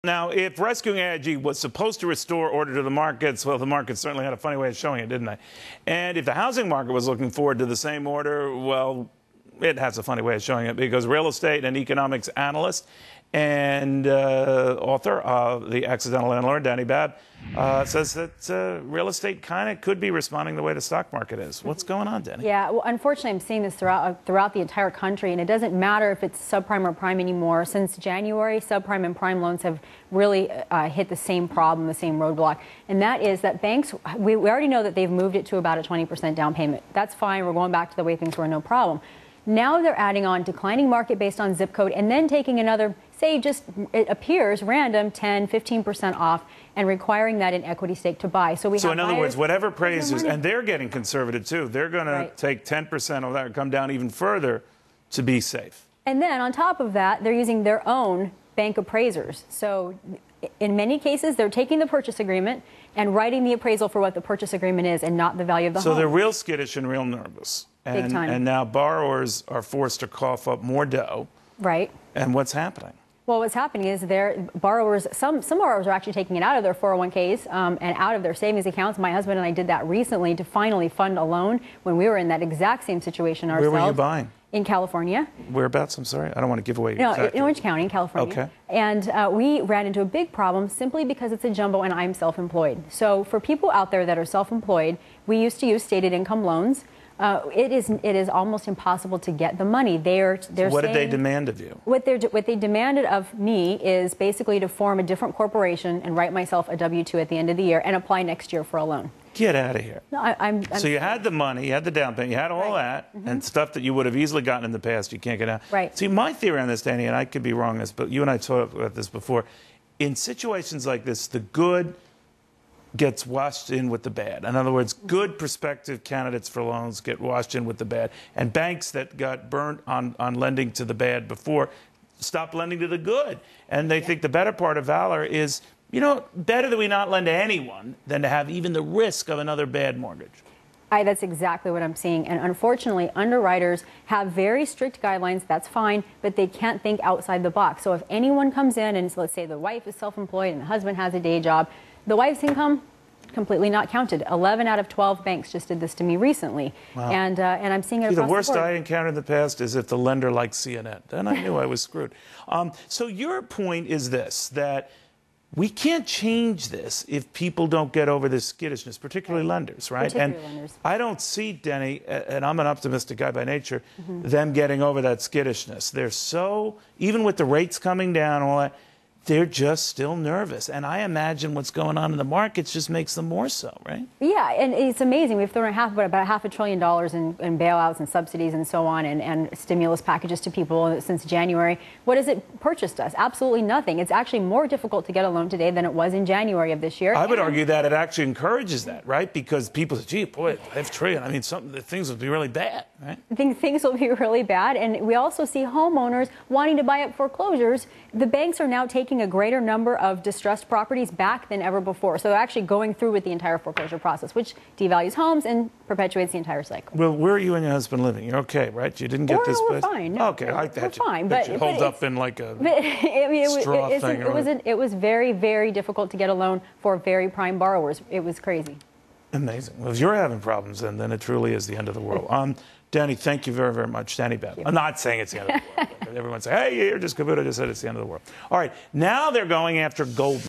Now, if rescuing AIG was supposed to restore order to the markets, well, the markets certainly had a funny way of showing it, didn't they? And if the housing market was looking forward to the same order, well, it has a funny way of showing it, because real estate and economics analyst and author of The Accidental Landlord, Dani Babb, says that real estate kind of could be responding the way the stock market is. What's going on, Dani? Yeah, well, unfortunately, I'm seeing this throughout the entire country, and it doesn't matter if it's subprime or prime anymore. Since January, subprime and prime loans have really hit the same problem, the same roadblock, and that is that banks, we already know that they've moved it to about a 20% down payment. That's fine. We're going back to the way things were, no problem. Now they're adding on declining market based on zip code, and then taking another, say, just it appears random 10, 15% off, and requiring that in equity stake to buy. So in other words, whatever praises, and they're getting conservative too. They're going to take 10% of that and come down even further to be safe. And then on top of that, they're using their own bank appraisers. So in many cases, they're taking the purchase agreement and writing the appraisal for what the purchase agreement is and not the value of the home. So they're real skittish and real nervous. Big time. And now borrowers are forced to cough up more dough. Right. And what's happening? Well, what's happening is borrowers, some borrowers are actually taking it out of their 401ks and out of their savings accounts. My husband and I did that recently to finally fund a loan when we were in that exact same situation ourselves. Where were you buying? In California. Whereabouts? I'm sorry. I don't want to give away. No, exactly. In Orange County, in California. Okay. And we ran into a big problem simply because it's a jumbo and I'm self-employed. So for people out there that are self-employed, we used to use stated income loans. It is almost impossible to get the money. They're so what did they demand of you? What they demanded of me is basically to form a different corporation and write myself a W-2 at the end of the year and apply next year for a loan. Get out of here. No, so you had the money, you had the down payment, you had all that, and stuff that you would have easily gotten in the past, you can't get out. Right. See, my theory on this, Dani, and I could be wrong on this, but you and I talked about this before. In situations like this, the good gets washed in with the bad. In other words, good prospective candidates for loans get washed in with the bad. And banks that got burnt on lending to the bad before stop lending to the good. And they think the better part of valor is, you know, better that we not lend to anyone than to have even the risk of another bad mortgage. That's exactly what I'm seeing. And unfortunately, underwriters have very strict guidelines. That's fine, but they can't think outside the box. So if anyone comes in and let's say the wife is self-employed and the husband has a day job, the wife's income completely not counted. 11 out of 12 banks just did this to me recently. Wow. And I'm seeing it across the board. The worst I encountered in the past is if the lender liked CNN. Then I knew I was screwed. So your point is this, that we can't change this if people don't get over this skittishness, particularly lenders, right? Particularly lenders. I don't see, Dani, and I'm an optimistic guy by nature, them getting over that skittishness. They're so, even with the rates coming down and all that, they're just still nervous. And I imagine what's going on in the markets just makes them more so, right? Yeah, and it's amazing. We've thrown about $500 billion in bailouts and subsidies and so on and stimulus packages to people since January. What has it purchased us? Absolutely nothing. It's actually more difficult to get a loan today than it was in January of this year. I would argue that it actually encourages that, right? Because people say, gee, boy, $5 trillion. I mean, things would be really bad, right? I think things will be really bad. And we also see homeowners wanting to buy up foreclosures. The banks are now taking a greater number of distressed properties back than ever before. So they're actually going through with the entire foreclosure process, which devalues homes and perpetuates the entire cycle. Well, where are you and your husband living? You're okay, right? You didn't get this place? We're fine. No, okay, I we're fine. But you hold up in like a straw thing. It was very, very difficult to get a loan for very prime borrowers. It was crazy. Amazing. Well, if you're having problems, then it truly is the end of the world. Dani, thank you very, very much. Dani Babb. I'm not saying it's the end of the world. Everyone say, hey, you're just Cavuto just said it's the end of the world. All right, now they're going after gold.